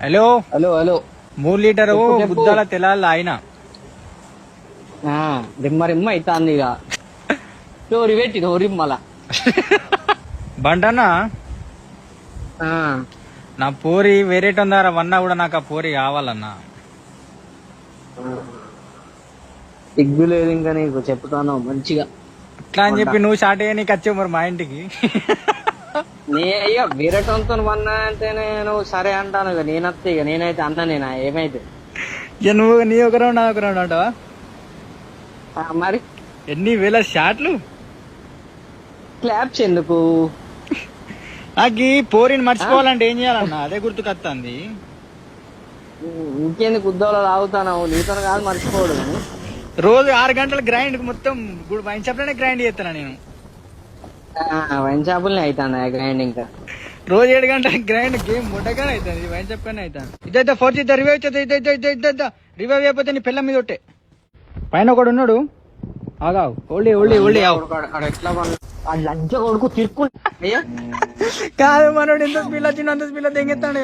Hello hello hello 3 litre చెప్పు, చెప్పు. బుద్ధాల తెలాలి ఆయన రిమ్మ రిమ్మ అవుతుంది ఇక స్టోరీ పెట్టి రిమ్మల బంటన్నా నా పోరి వేరే ఉందారా వన్నా కూడా నాకు ఆ పోరి కావాలన్నా. సిగ్గు లేదు ఇంకా నీకు చెప్తాను మంచిగా. అట్లా అని చెప్పి నువ్వు షార్ట్ అయ్యా నీకు వచ్చావు మరి మా ఇంటికి. నే అయ్యా వేరేటంతో వన్నా అంటే నేను సరే అంటాను ఇక నేనత్తే ఇక నేనైతే అన్నా నేనా ఏమైతే ఇక నువ్వు నీ ఒక రౌండ్ నా ఒక రౌండ్ అంటావా? మరి ఎన్ని వేల షాట్లు క్లాప్స్ ఎందుకు? నాకు ఈ పోరిని మర్చిపోవాలంటే ఏం చేయాలన్నా అదే గుర్తుకొస్తుంది. ఇంకేందుకు ఉద్యోగాలు తాగుతాను నీతో కాదు మర్చిపోడు. రోజు 6 గంటల గ్రైండ్ మొత్తం వైన్ షాప్ లోనే గ్రైండ్ చేస్తాను నేను. వైన్ షాపులనే అవుతాను గ్రైండ్ ఇంకా రోజు 7 గంటల గ్రైండ్ గేమ్ ముట్టగానే అవుతుంది. వైన్ షాప్ కానీ అవుతాను. ఇదైతే 4 రివైవ్ వచ్చేది. ఇదైతే రివైవ్ అయిపోతే నీ పిల్ల మీద ఒట్టే. పైన ఒకడు ఉన్నాడు ఆగా ఓల్డి ఓల్డి ఓల్డి ఎట్లా లంచ కొడుకు తిరుక్కు కాదు మనోడు ఎంత స్పీడ్ వచ్చిండు అంత స్పీడ్ తెంగెత్తాడు.